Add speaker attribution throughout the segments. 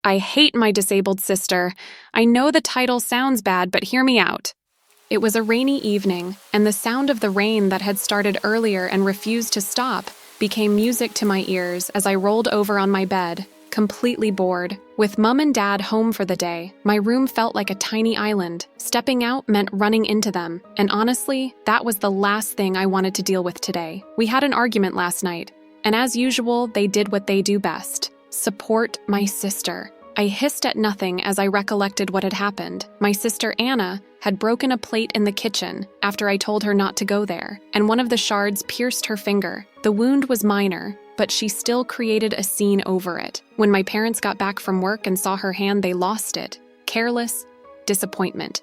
Speaker 1: I hate my disabled sister. I know the title sounds bad, but hear me out. It was a rainy evening, and the sound of the rain that had started earlier and refused to stop became music to my ears as I rolled over on my bed, completely bored. With Mum and Dad home for the day, my room felt like a tiny island. Stepping out meant running into them, and honestly, that was the last thing I wanted to deal with today. We had an argument last night, and as usual, they did what they do best: support my sister. I hissed at nothing as I recollected what had happened. My sister Anna had broken a plate in the kitchen after I told her not to go there, and one of the shards pierced her finger. The wound was minor, but she still created a scene over it. When my parents got back from work and saw her hand, they lost it. Careless, disappointment.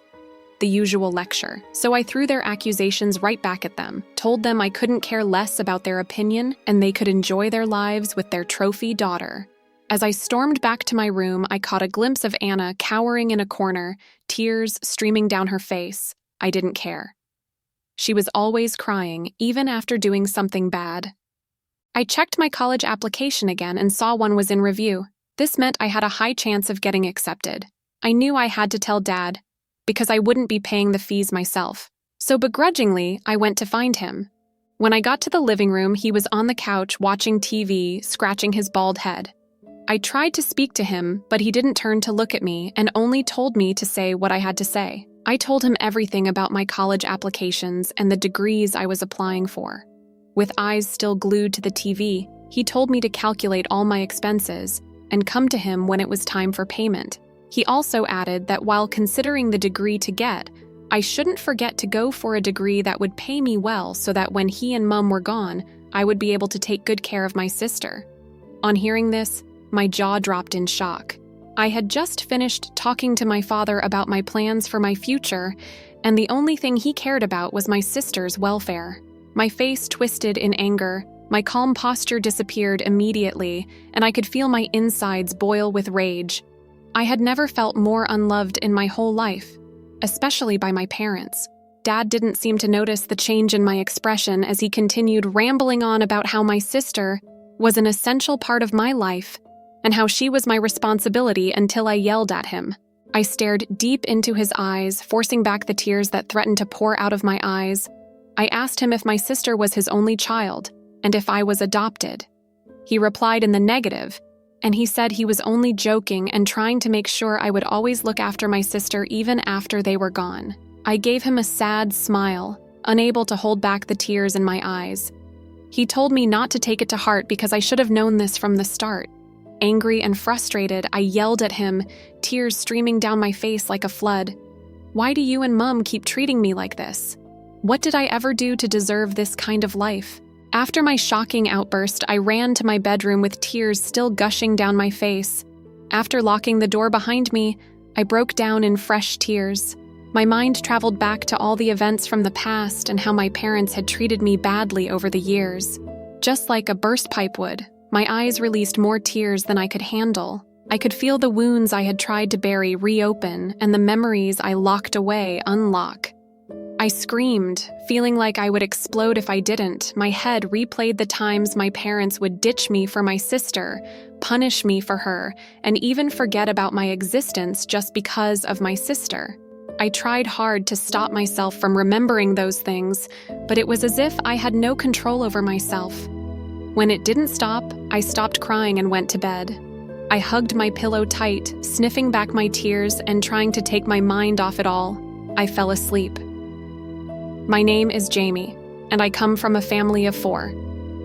Speaker 1: The usual lecture. So I threw their accusations right back at them, told them I couldn't care less about their opinion and they could enjoy their lives with their trophy daughter. As I stormed back to my room, I caught a glimpse of Anna cowering in a corner, tears streaming down her face. I didn't care. She was always crying, even after doing something bad. I checked my college application again and saw one was in review. This meant I had a high chance of getting accepted. I knew I had to tell Dad, because I wouldn't be paying the fees myself. So begrudgingly, I went to find him. When I got to the living room, he was on the couch watching TV, scratching his bald head. I tried to speak to him, but he didn't turn to look at me and only told me to say what I had to say. I told him everything about my college applications and the degrees I was applying for. With eyes still glued to the TV, he told me to calculate all my expenses and come to him when it was time for payment. He also added that while considering the degree to get, I shouldn't forget to go for a degree that would pay me well so that when he and Mum were gone, I would be able to take good care of my sister. On hearing this, my jaw dropped in shock. I had just finished talking to my father about my plans for my future, and the only thing he cared about was my sister's welfare. My face twisted in anger, my calm posture disappeared immediately, and I could feel my insides boil with rage. I had never felt more unloved in my whole life, especially by my parents. Dad didn't seem to notice the change in my expression as he continued rambling on about how my sister was an essential part of my life and how she was my responsibility until I yelled at him. I stared deep into his eyes, forcing back the tears that threatened to pour out of my eyes. I asked him if my sister was his only child and if I was adopted. He replied in the negative, and he said he was only joking and trying to make sure I would always look after my sister even after they were gone. I gave him a sad smile, unable to hold back the tears in my eyes. He told me not to take it to heart because I should have known this from the start. Angry and frustrated, I yelled at him, tears streaming down my face like a flood. Why do you and Mum keep treating me like this? What did I ever do to deserve this kind of life? After my shocking outburst, I ran to my bedroom with tears still gushing down my face. After locking the door behind me, I broke down in fresh tears. My mind traveled back to all the events from the past and how my parents had treated me badly over the years. Just like a burst pipe would, my eyes released more tears than I could handle. I could feel the wounds I had tried to bury reopen and the memories I locked away unlock. I screamed, feeling like I would explode if I didn't. My head replayed the times my parents would ditch me for my sister, punish me for her, and even forget about my existence just because of my sister. I tried hard to stop myself from remembering those things, but it was as if I had no control over myself. When it didn't stop, I stopped crying and went to bed. I hugged my pillow tight, sniffing back my tears and trying to take my mind off it all. I fell asleep. My name is Jamie, and I come from a family of 4.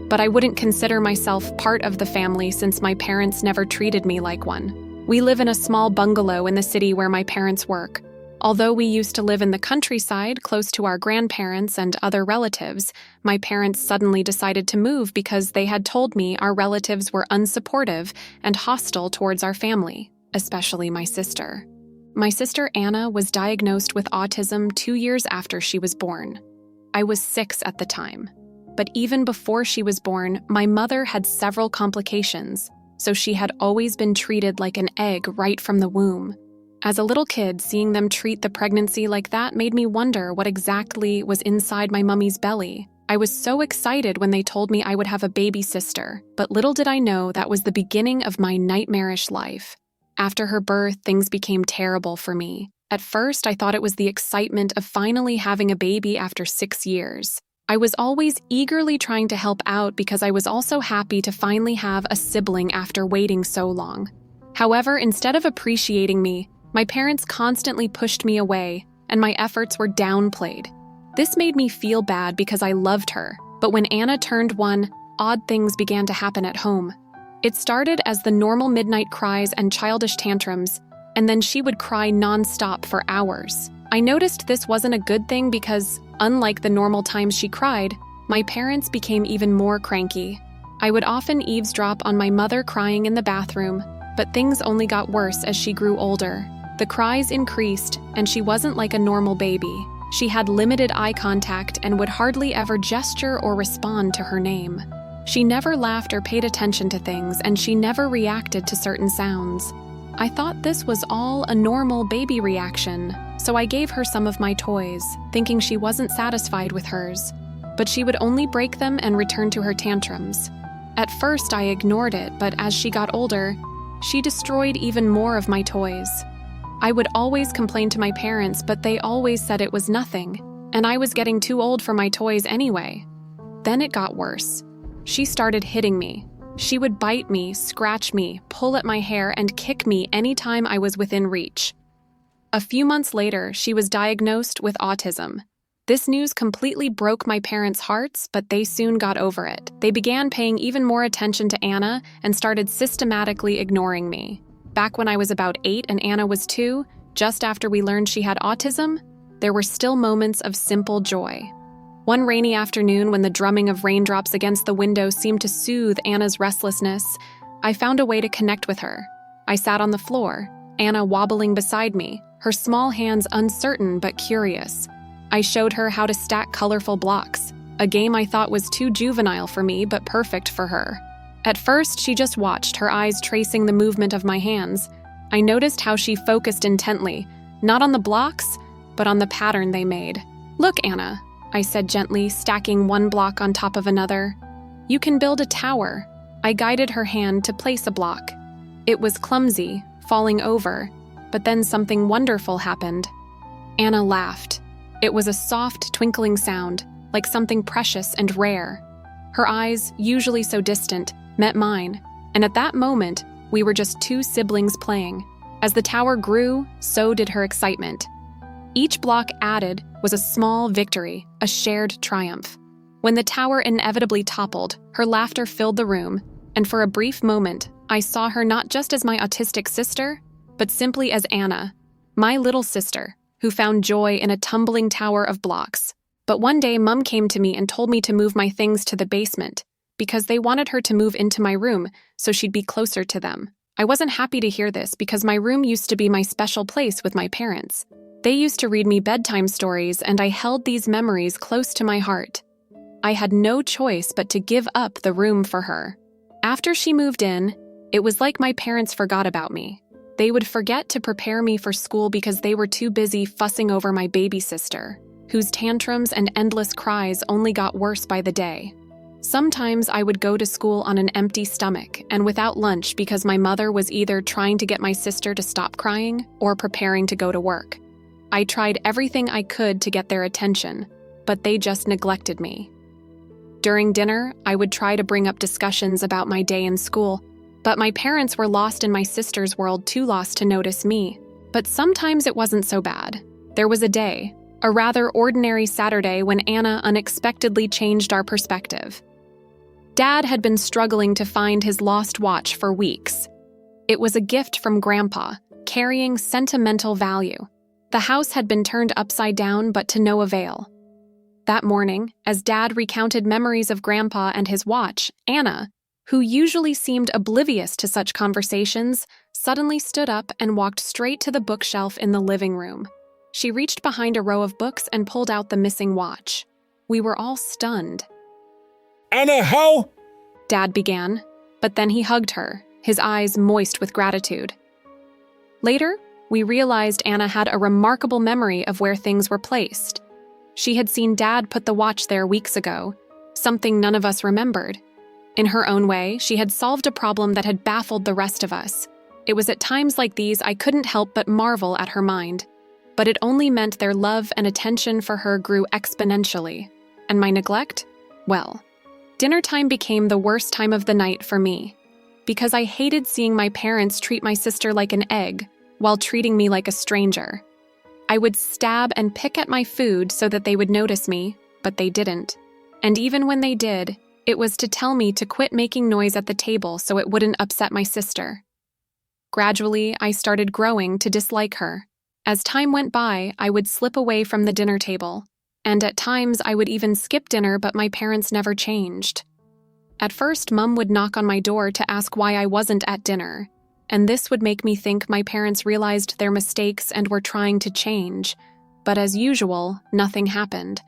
Speaker 1: But I wouldn't consider myself part of the family since my parents never treated me like one. We live in a small bungalow in the city where my parents work. Although we used to live in the countryside close to our grandparents and other relatives, my parents suddenly decided to move because they had told me our relatives were unsupportive and hostile towards our family, especially my sister. My sister Anna was diagnosed with autism 2 years after she was born. I was 6 at the time. But even before she was born, my mother had several complications, so she had always been treated like an egg right from the womb. As a little kid, seeing them treat the pregnancy like that made me wonder what exactly was inside my mummy's belly. I was so excited when they told me I would have a baby sister, but little did I know that was the beginning of my nightmarish life. After her birth, things became terrible for me. At first, I thought it was the excitement of finally having a baby after 6 years. I was always eagerly trying to help out because I was also happy to finally have a sibling after waiting so long. However, instead of appreciating me, my parents constantly pushed me away, and my efforts were downplayed. This made me feel bad because I loved her, but when Anna turned 1, odd things began to happen at home. It started as the normal midnight cries and childish tantrums, and then she would cry nonstop for hours. I noticed this wasn't a good thing because, unlike the normal times she cried, my parents became even more cranky. I would often eavesdrop on my mother crying in the bathroom, but things only got worse as she grew older. The cries increased, and she wasn't like a normal baby. She had limited eye contact and would hardly ever gesture or respond to her name. She never laughed or paid attention to things, and she never reacted to certain sounds. I thought this was all a normal baby reaction, so I gave her some of my toys, thinking she wasn't satisfied with hers. But she would only break them and return to her tantrums. At first, I ignored it, but as she got older, she destroyed even more of my toys. I would always complain to my parents, but they always said it was nothing, and I was getting too old for my toys anyway. Then it got worse. She started hitting me. She would bite me, scratch me, pull at my hair, and kick me anytime I was within reach. A few months later, she was diagnosed with autism. This news completely broke my parents' hearts, but they soon got over it. They began paying even more attention to Anna and started systematically ignoring me. Back when I was about 8 and Anna was 2, just after we learned she had autism, there were still moments of simple joy. One rainy afternoon, when the drumming of raindrops against the window seemed to soothe Anna's restlessness, I found a way to connect with her. I sat on the floor, Anna wobbling beside me, her small hands uncertain but curious. I showed her how to stack colorful blocks, a game I thought was too juvenile for me but perfect for her. At first, she just watched, her eyes tracing the movement of my hands. I noticed how she focused intently, not on the blocks, but on the pattern they made. "Look, Anna," I said gently, stacking one block on top of another. "You can build a tower." I guided her hand to place a block. It was clumsy, falling over, but then something wonderful happened. Anna laughed. It was a soft, twinkling sound, like something precious and rare. Her eyes, usually so distant, met mine, and at that moment, we were just 2 siblings playing. As the tower grew, so did her excitement. Each block added was a small victory, a shared triumph. When the tower inevitably toppled, her laughter filled the room, and for a brief moment, I saw her not just as my autistic sister, but simply as Anna, my little sister, who found joy in a tumbling tower of blocks. But one day, Mum came to me and told me to move my things to the basement, because they wanted her to move into my room so she'd be closer to them. I wasn't happy to hear this because my room used to be my special place with my parents. They used to read me bedtime stories, and I held these memories close to my heart. I had no choice but to give up the room for her. After she moved in, it was like my parents forgot about me. They would forget to prepare me for school because they were too busy fussing over my baby sister, whose tantrums and endless cries only got worse by the day. Sometimes I would go to school on an empty stomach and without lunch because my mother was either trying to get my sister to stop crying or preparing to go to work. I tried everything I could to get their attention, but they just neglected me. During dinner, I would try to bring up discussions about my day in school, but my parents were lost in my sister's world, too lost to notice me. But sometimes it wasn't so bad. There was a day, a rather ordinary Saturday, when Anna unexpectedly changed our perspective. Dad had been struggling to find his lost watch for weeks. It was a gift from Grandpa, carrying sentimental value. The house had been turned upside down, but to no avail. That morning, as Dad recounted memories of Grandpa and his watch, Anna, who usually seemed oblivious to such conversations, suddenly stood up and walked straight to the bookshelf in the living room. She reached behind a row of books and pulled out the missing watch. We were all stunned.
Speaker 2: "Anna, how?"
Speaker 1: Dad began, but then he hugged her, his eyes moist with gratitude. Later, we realized Anna had a remarkable memory of where things were placed. She had seen Dad put the watch there weeks ago, something none of us remembered. In her own way, she had solved a problem that had baffled the rest of us. It was at times like these I couldn't help but marvel at her mind. But it only meant their love and attention for her grew exponentially. And my neglect? Well, dinner time became the worst time of the night for me. Because I hated seeing my parents treat my sister like an egg while treating me like a stranger. I would stab and pick at my food so that they would notice me, but they didn't. And even when they did, it was to tell me to quit making noise at the table so it wouldn't upset my sister. Gradually, I started growing to dislike her. As time went by, I would slip away from the dinner table, and at times I would even skip dinner, but my parents never changed. At first, Mum would knock on my door to ask why I wasn't at dinner, and this would make me think my parents realized their mistakes and were trying to change. But as usual, nothing happened.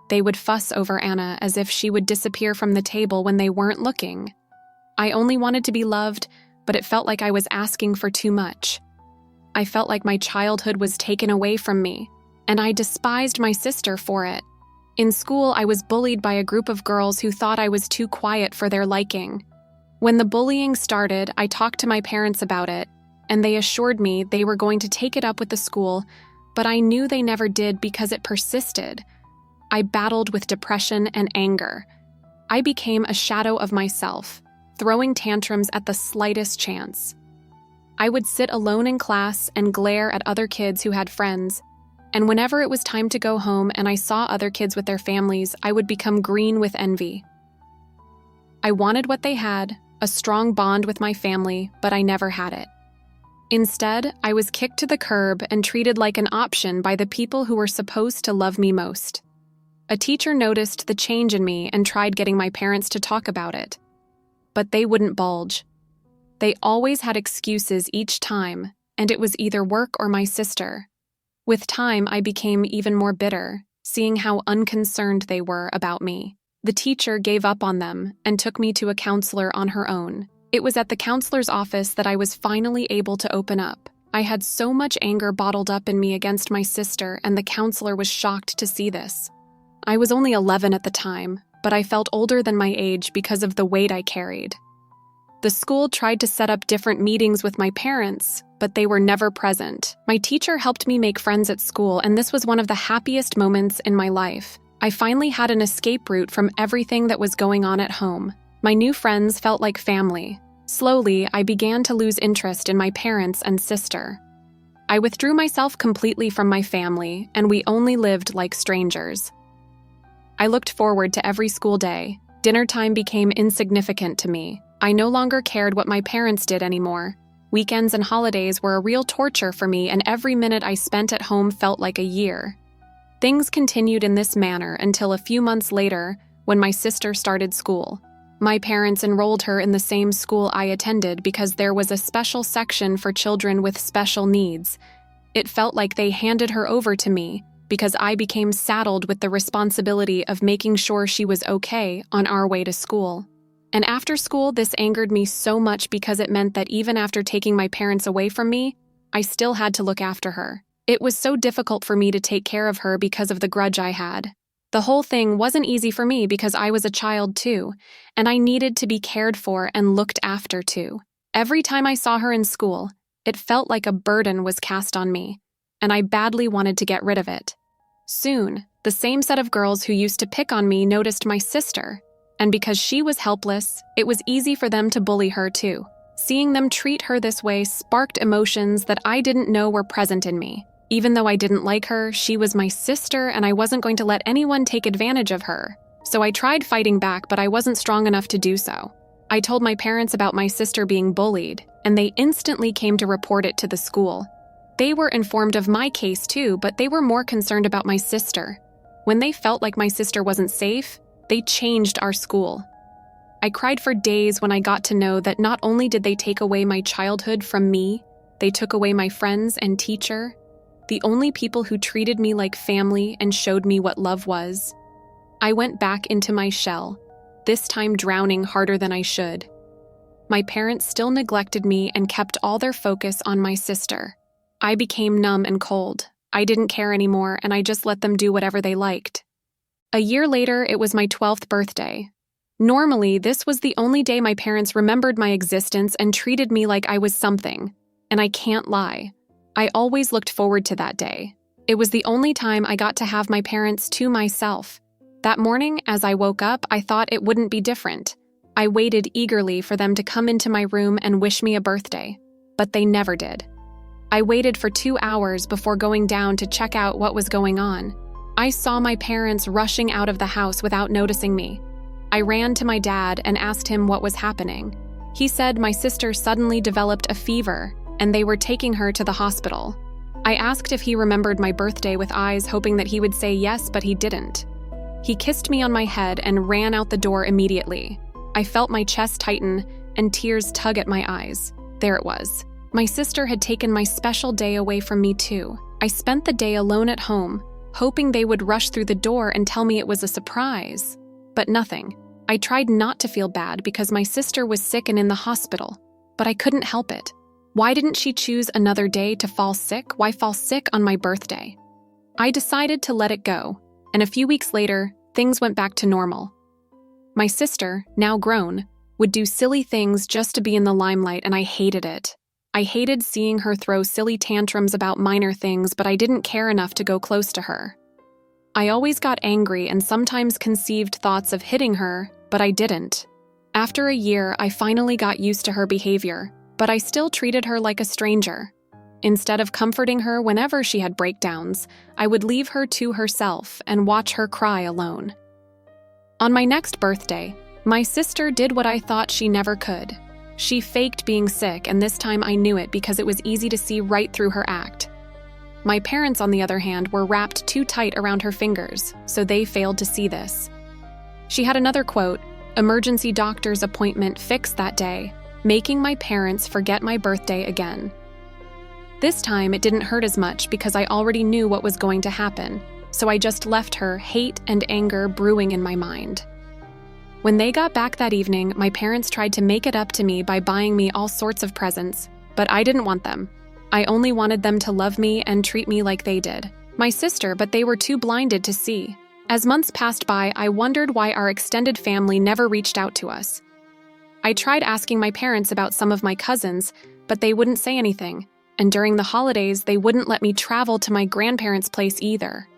Speaker 1: They would fuss over Anna as if she would disappear from the table when they weren't looking. I only wanted to be loved, but it felt like I was asking for too much. I felt like my childhood was taken away from me, and I despised my sister for it. In school, I was bullied by a group of girls who thought I was too quiet for their liking. When the bullying started, I talked to my parents about it, and they assured me they were going to take it up with the school, but I knew they never did because it persisted. I battled with depression and anger. I became a shadow of myself, throwing tantrums at the slightest chance. I would sit alone in class and glare at other kids who had friends, and whenever it was time to go home and I saw other kids with their families, I would become green with envy. I wanted what they had, a strong bond with my family, but I never had it. Instead, I was kicked to the curb and treated like an option by the people who were supposed to love me most. A teacher noticed the change in me and tried getting my parents to talk about it, but they wouldn't budge. They always had excuses each time, and it was either work or my sister. With time, I became even more bitter, seeing how unconcerned they were about me. The teacher gave up on them and took me to a counselor on her own. It was at the counselor's office that I was finally able to open up. I had so much anger bottled up in me against my sister, and the counselor was shocked to see this. I was only 11 at the time, but I felt older than my age because of the weight I carried. The school tried to set up different meetings with my parents, but they were never present. My teacher helped me make friends at school, and this was one of the happiest moments in my life. I finally had an escape route from everything that was going on at home. My new friends felt like family. Slowly, I began to lose interest in my parents and sister. I withdrew myself completely from my family, and we only lived like strangers. I looked forward to every school day. Dinner time became insignificant to me. I no longer cared what my parents did anymore. Weekends and holidays were a real torture for me, and every minute I spent at home felt like a year. Things continued in this manner until a few months later, when my sister started school. My parents enrolled her in the same school I attended because there was a special section for children with special needs. It felt like they handed her over to me because I became saddled with the responsibility of making sure she was okay on our way to school. And after school, this angered me so much because it meant that even after taking my parents away from me, I still had to look after her. It was so difficult for me to take care of her because of the grudge I had. The whole thing wasn't easy for me because I was a child too, and I needed to be cared for and looked after too. Every time I saw her in school, it felt like a burden was cast on me, and I badly wanted to get rid of it. Soon, the same set of girls who used to pick on me noticed my sister, and because she was helpless, it was easy for them to bully her too. Seeing them treat her this way sparked emotions that I didn't know were present in me. Even though I didn't like her, she was my sister and I wasn't going to let anyone take advantage of her. So I tried fighting back, but I wasn't strong enough to do so. I told my parents about my sister being bullied, and they instantly came to report it to the school. They were informed of my case too, but they were more concerned about my sister. When they felt like my sister wasn't safe, they changed our school. I cried for days when I got to know that not only did they take away my childhood from me, they took away my friends and teacher, the only people who treated me like family and showed me what love was. I went back into my shell, this time drowning harder than I should. My parents still neglected me and kept all their focus on my sister. I became numb and cold. I didn't care anymore, and I just let them do whatever they liked. A year later, it was my 12th birthday. Normally, this was the only day my parents remembered my existence and treated me like I was something. And I can't lie. I always looked forward to that day. It was the only time I got to have my parents to myself. That morning, as I woke up, I thought it wouldn't be different. I waited eagerly for them to come into my room and wish me a birthday, but they never did. I waited for 2 hours before going down to check out what was going on. I saw my parents rushing out of the house without noticing me. I ran to my dad and asked him what was happening. He said my sister suddenly developed a fever and they were taking her to the hospital. I asked if he remembered my birthday with eyes, hoping that he would say yes, but he didn't. He kissed me on my head and ran out the door immediately. I felt my chest tighten and tears tug at my eyes. There it was. My sister had taken my special day away from me too. I spent the day alone at home, hoping they would rush through the door and tell me it was a surprise. But nothing. I tried not to feel bad because my sister was sick and in the hospital, but I couldn't help it. Why didn't she choose another day to fall sick? Why fall sick on my birthday? I decided to let it go, and a few weeks later, things went back to normal. My sister, now grown, would do silly things just to be in the limelight, and I hated it. I hated seeing her throw silly tantrums about minor things, but I didn't care enough to go close to her. I always got angry and sometimes conceived thoughts of hitting her, but I didn't. After a year, I finally got used to her behavior, but I still treated her like a stranger. Instead of comforting her whenever she had breakdowns, I would leave her to herself and watch her cry alone. On my next birthday, my sister did what I thought she never could. She faked being sick, and this time I knew it because it was easy to see right through her act. My parents, on the other hand, were wrapped too tight around her fingers, so they failed to see this. She had another quote, "Emergency doctor's appointment fixed that day, making my parents forget my birthday again." This time it didn't hurt as much because I already knew what was going to happen, so I just left her hate and anger brewing in my mind. When they got back that evening, my parents tried to make it up to me by buying me all sorts of presents, but I didn't want them. I only wanted them to love me and treat me like they did. My sister, but they were too blinded to see. As months passed by, I wondered why our extended family never reached out to us. I tried asking my parents about some of my cousins, but they wouldn't say anything, and during the holidays, they wouldn't let me travel to my grandparents' place either.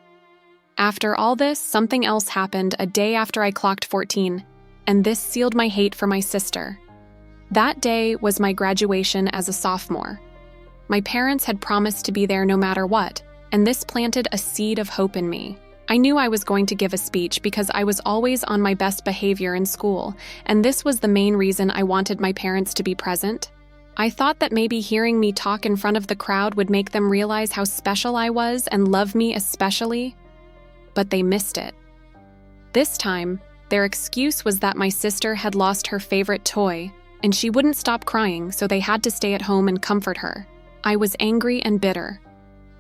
Speaker 1: After all this, something else happened a day after I clocked 14, and this sealed my hate for my sister. That day was my graduation as a sophomore. My parents had promised to be there no matter what, and this planted a seed of hope in me. I knew I was going to give a speech because I was always on my best behavior in school, and this was the main reason I wanted my parents to be present. I thought that maybe hearing me talk in front of the crowd would make them realize how special I was and love me especially, but they missed it. This time, their excuse was that my sister had lost her favorite toy, and she wouldn't stop crying, so they had to stay at home and comfort her. I was angry and bitter.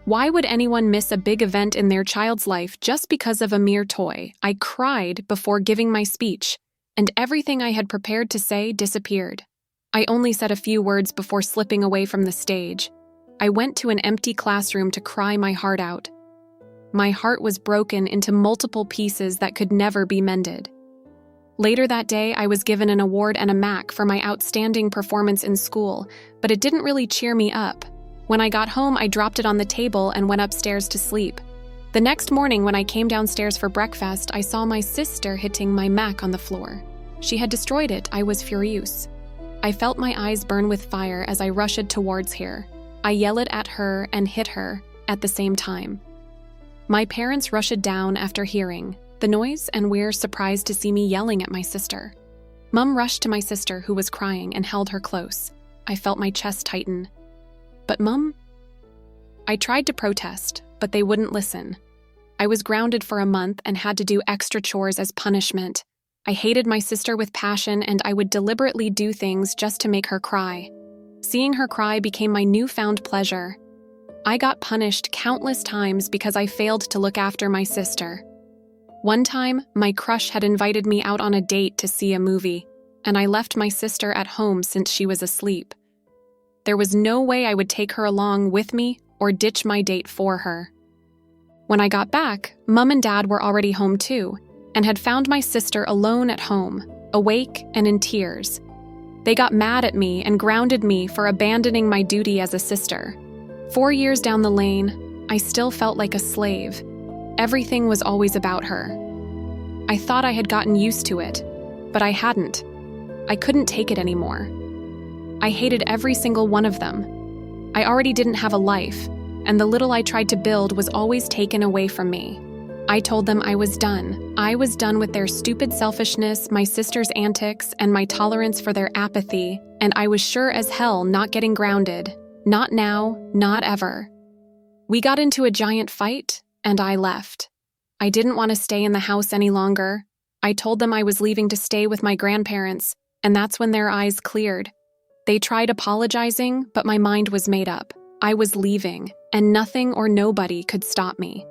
Speaker 1: Why would anyone miss a big event in their child's life just because of a mere toy? I cried before giving my speech, and everything I had prepared to say disappeared. I only said a few words before slipping away from the stage. I went to an empty classroom to cry my heart out. My heart was broken into multiple pieces that could never be mended. Later that day, I was given an award and a MAC for my outstanding performance in school, but it didn't really cheer me up. When I got home, I dropped it on the table and went upstairs to sleep. The next morning, when I came downstairs for breakfast, I saw my sister hitting my MAC on the floor. She had destroyed it. I was furious. I felt my eyes burn with fire as I rushed towards her. I yelled at her and hit her at the same time. My parents rushed down after hearing the noise and were surprised to see me yelling at my sister. Mom rushed to my sister, who was crying, and held her close. I felt my chest tighten. But Mom? I tried to protest, but they wouldn't listen. I was grounded for a month and had to do extra chores as punishment. I hated my sister with passion, and I would deliberately do things just to make her cry. Seeing her cry became my newfound pleasure. I got punished countless times because I failed to look after my sister. One time, my crush had invited me out on a date to see a movie, and I left my sister at home since she was asleep. There was no way I would take her along with me or ditch my date for her. When I got back, Mom and Dad were already home too, and had found my sister alone at home. awake and in tears. They got mad at me and grounded me for abandoning my duty as a sister. 4 years down the lane, I still felt like a slave. Everything was always about her. I thought I had gotten used to it, but I hadn't. I couldn't take it anymore. I hated every single one of them. I already didn't have a life, and the little I tried to build was always taken away from me. I told them I was done. I was done with their stupid selfishness, my sister's antics, and my tolerance for their apathy, and I was sure as hell not getting grounded. Not now, not ever. We got into a giant fight, and I left. I didn't want to stay in the house any longer. I told them I was leaving to stay with my grandparents, and that's when their eyes cleared. They tried apologizing, but my mind was made up. I was leaving, and nothing or nobody could stop me.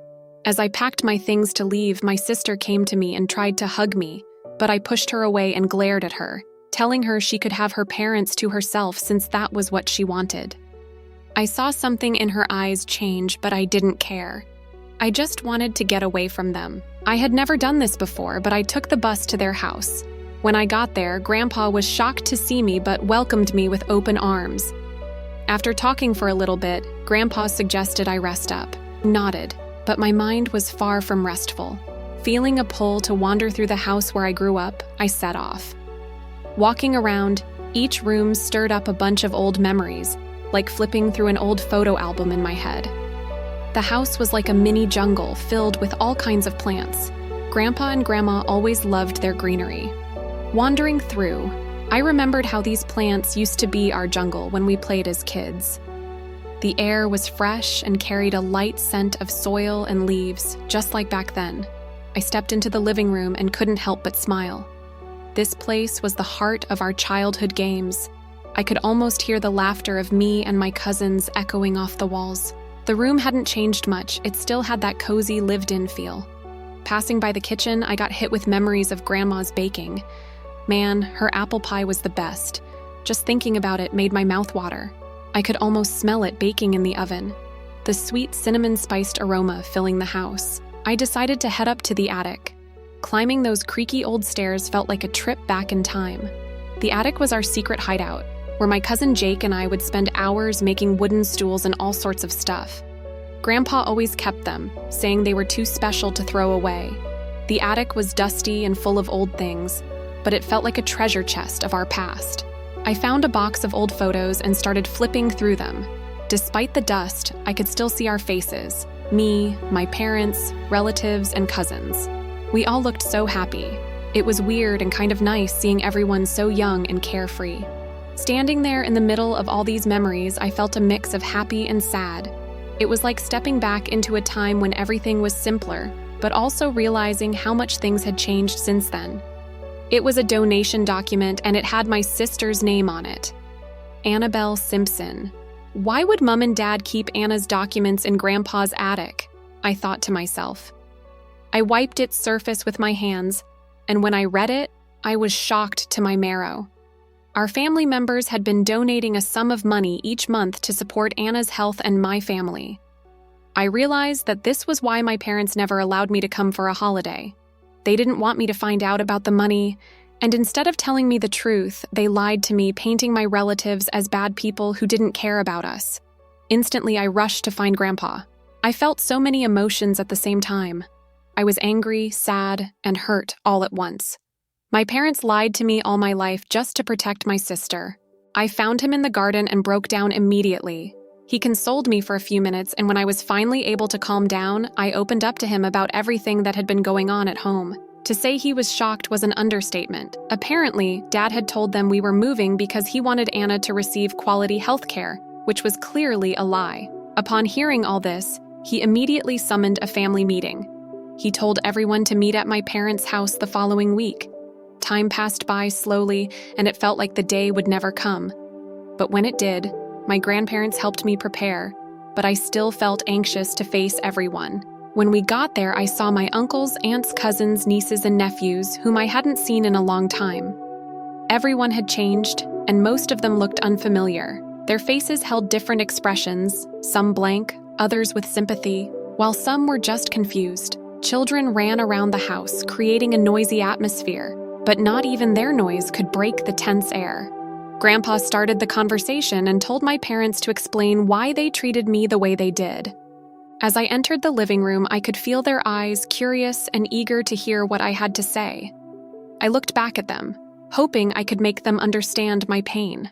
Speaker 1: As I packed my things to leave, my sister came to me and tried to hug me, but I pushed her away and glared at her, telling her she could have her parents to herself since that was what she wanted. I saw something in her eyes change, but I didn't care. I just wanted to get away from them. I had never done this before, but I took the bus to their house. When I got there, Grandpa was shocked to see me but welcomed me with open arms. After talking for a little bit, Grandpa suggested I rest up. Nodded, but my mind was far from restful. Feeling a pull to wander through the house where I grew up, I set off. Walking around, each room stirred up a bunch of old memories, like flipping through an old photo album in my head. The house was like a mini jungle filled with all kinds of plants. Grandpa and Grandma always loved their greenery. Wandering through, I remembered how these plants used to be our jungle when we played as kids. The air was fresh and carried a light scent of soil and leaves, just like back then. I stepped into the living room and couldn't help but smile. This place was the heart of our childhood games. I could almost hear the laughter of me and my cousins echoing off the walls. The room hadn't changed much, it still had that cozy, lived-in feel. Passing by the kitchen, I got hit with memories of Grandma's baking. Man, her apple pie was the best. Just thinking about it made my mouth water. I could almost smell it baking in the oven, the sweet cinnamon-spiced aroma filling the house. I decided to head up to the attic. Climbing those creaky old stairs felt like a trip back in time. The attic was our secret hideout, where my cousin Jake and I would spend hours making wooden stools and all sorts of stuff. Grandpa always kept them, saying they were too special to throw away. The attic was dusty and full of old things, but it felt like a treasure chest of our past. I found a box of old photos and started flipping through them. Despite the dust, I could still see our faces. Me, my parents, relatives, and cousins. We all looked so happy. It was weird and kind of nice seeing everyone so young and carefree. Standing there in the middle of all these memories, I felt a mix of happy and sad. It was like stepping back into a time when everything was simpler, but also realizing how much things had changed since then. It was a donation document and it had my sister's name on it. Annabelle Simpson. Why would Mom and Dad keep Anna's documents in Grandpa's attic? I thought to myself. I wiped its surface with my hands, and when I read it, I was shocked to my marrow. Our family members had been donating a sum of money each month to support Anna's health and my family. I realized that this was why my parents never allowed me to come for a holiday. They didn't want me to find out about the money, and instead of telling me the truth, they lied to me, painting my relatives as bad people who didn't care about us. Instantly, I rushed to find Grandpa. I felt so many emotions at the same time. I was angry, sad, and hurt all at once. My parents lied to me all my life just to protect my sister. I found him in the garden and broke down immediately. He consoled me for a few minutes, and when I was finally able to calm down, I opened up to him about everything that had been going on at home. To say he was shocked was an understatement. Apparently, Dad had told them we were moving because he wanted Anna to receive quality health care, which was clearly a lie. Upon hearing all this, he immediately summoned a family meeting. He told everyone to meet at my parents' house the following week. Time passed by slowly, and it felt like the day would never come. But when it did, my grandparents helped me prepare, but I still felt anxious to face everyone. When we got there, I saw my uncles, aunts, cousins, nieces, and nephews, whom I hadn't seen in a long time. Everyone had changed, and most of them looked unfamiliar. Their faces held different expressions, some blank, others with sympathy, while some were just confused. Children ran around the house, creating a noisy atmosphere. but not even their noise could break the tense air. Grandpa started the conversation and told my parents to explain why they treated me the way they did. As I entered the living room, I could feel their eyes, curious and eager to hear what I had to say. I looked back at them, hoping I could make them understand my pain.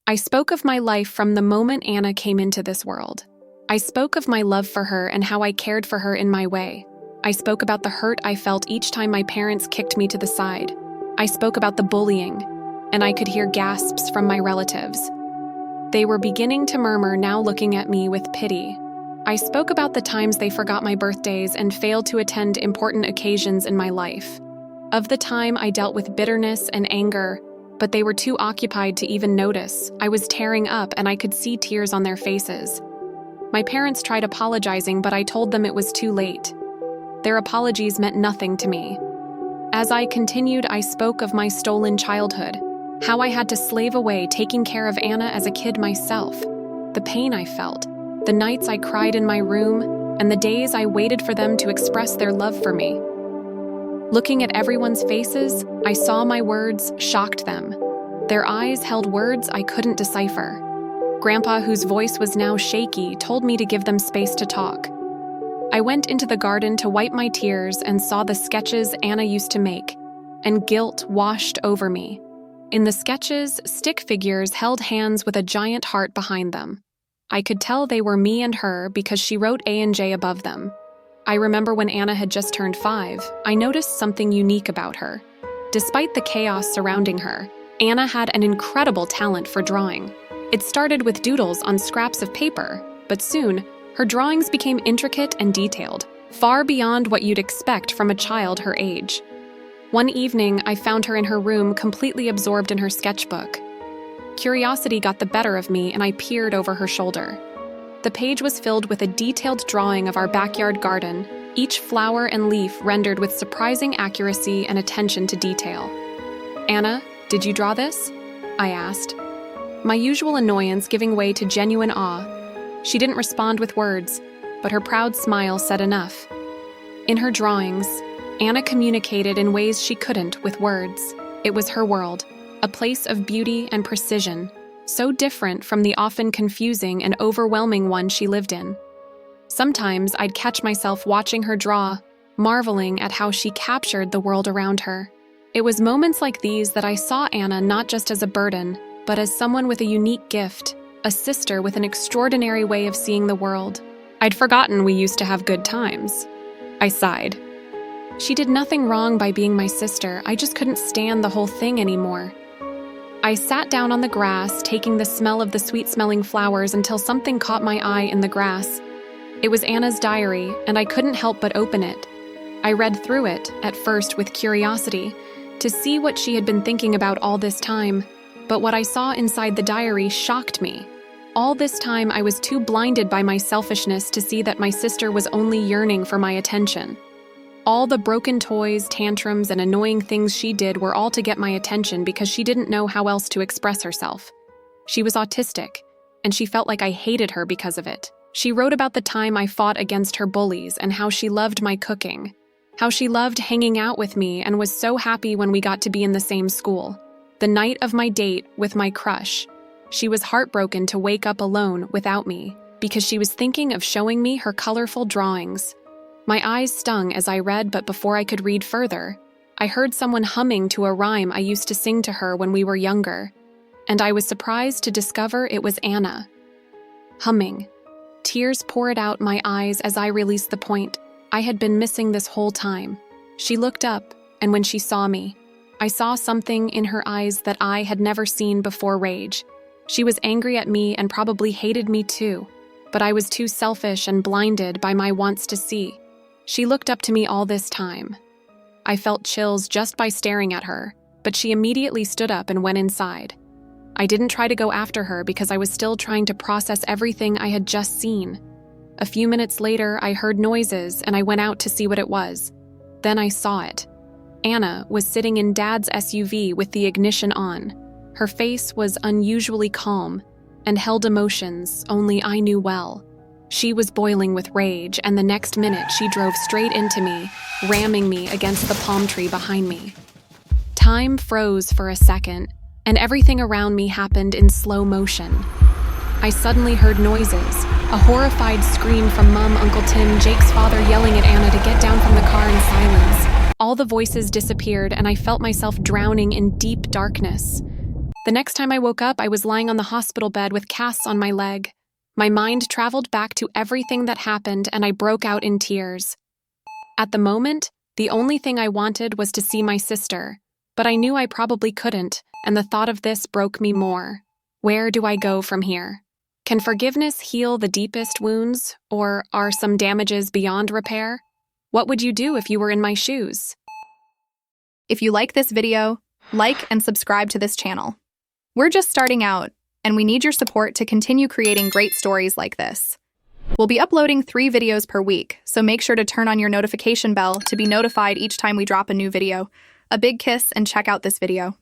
Speaker 1: I spoke of my life from the moment Anna came into this world. I spoke of my love for her and how I cared for her in my way. I spoke about the hurt I felt each time my parents kicked me to the side. I spoke about the bullying, and I could hear gasps from my relatives. They were beginning to murmur, now looking at me with pity. I spoke about the times they forgot my birthdays and failed to attend important occasions in my life. Of the time I dealt with bitterness and anger, but they were too occupied to even notice. I was tearing up and I could see tears on their faces. My parents tried apologizing, but I told them it was too late. Their apologies meant nothing to me. As I continued, I spoke of my stolen childhood, how I had to slave away taking care of Anna as a kid myself, the pain I felt, the nights I cried in my room, and the days I waited for them to express their love for me. Looking at everyone's faces, I saw my words shocked them. Their eyes held words I couldn't decipher. Grandpa, whose voice was now shaky, told me to give them space to talk. I went into the garden to wipe my tears and saw the sketches Anna used to make, and guilt washed over me. In the sketches, stick figures held hands with a giant heart behind them. I could tell they were me and her because she wrote A and J above them. I remember when Anna had just turned 5, I noticed something unique about her. Despite the chaos surrounding her, Anna had an incredible talent for drawing. It started with doodles on scraps of paper, but soon, her drawings became intricate and detailed, far beyond what you'd expect from a child her age. One evening, I found her in her room completely absorbed in her sketchbook. Curiosity got the better of me and I peered over her shoulder. The page was filled with a detailed drawing of our backyard garden, each flower and leaf rendered with surprising accuracy and attention to detail. "Anna, did you draw this?" I asked, my usual annoyance giving way to genuine awe. She didn't respond with words, but her proud smile said enough. In her drawings, Anna communicated in ways she couldn't with words. It was her world, a place of beauty and precision, so different from the often confusing and overwhelming one she lived in. Sometimes I'd catch myself watching her draw, marveling at how she captured the world around her. It was moments like these that I saw Anna not just as a burden, but as someone with a unique gift, a sister with an extraordinary way of seeing the world. I'd forgotten we used to have good times. I sighed. She did nothing wrong by being my sister, I just couldn't stand the whole thing anymore. I sat down on the grass, taking the smell of the sweet-smelling flowers until something caught my eye in the grass. It was Anna's diary, and I couldn't help but open it. I read through it, at first with curiosity, to see what she had been thinking about all this time. But what I saw inside the diary shocked me. All this time, I was too blinded by my selfishness to see that my sister was only yearning for my attention. All the broken toys, tantrums, and annoying things she did were all to get my attention because she didn't know how else to express herself. She was autistic, and she felt like I hated her because of it. She wrote about the time I fought against her bullies and how she loved my cooking, how she loved hanging out with me and was so happy when we got to be in the same school. The night of my date with my crush, she was heartbroken to wake up alone without me because she was thinking of showing me her colorful drawings. My eyes stung as I read, but before I could read further, I heard someone humming to a rhyme I used to sing to her when we were younger, and I was surprised to discover it was Anna. Humming. Tears poured out my eyes as I released the point. I had been missing this whole time. She looked up, and when she saw me, I saw something in her eyes that I had never seen before: rage. She was angry at me and probably hated me too, but I was too selfish and blinded by my wants to see. She looked up to me all this time. I felt chills just by staring at her, but she immediately stood up and went inside. I didn't try to go after her because I was still trying to process everything I had just seen. A few minutes later, I heard noises and I went out to see what it was. Then I saw it. Anna was sitting in Dad's SUV with the ignition on. Her face was unusually calm and held emotions only I knew well. She was boiling with rage, and the next minute she drove straight into me, ramming me against the palm tree behind me. Time froze for a second, and everything around me happened in slow motion. I suddenly heard noises, a horrified scream from Mum, Uncle Tim, Jake's father yelling at Anna to get down from the car in silence. All the voices disappeared, and I felt myself drowning in deep darkness. The next time I woke up, I was lying on the hospital bed with casts on my leg. My mind traveled back to everything that happened, and I broke out in tears. At the moment, the only thing I wanted was to see my sister, but I knew I probably couldn't, and the thought of this broke me more. Where do I go from here? Can forgiveness heal the deepest wounds, or are some damages beyond repair? What would you do if you were in my shoes?
Speaker 3: If you like this video, like and subscribe to this channel. We're just starting out, and we need your support to continue creating great stories like this. We'll be uploading 3 videos per week, so make sure to turn on your notification bell to be notified each time we drop a new video. A big kiss and check out this video.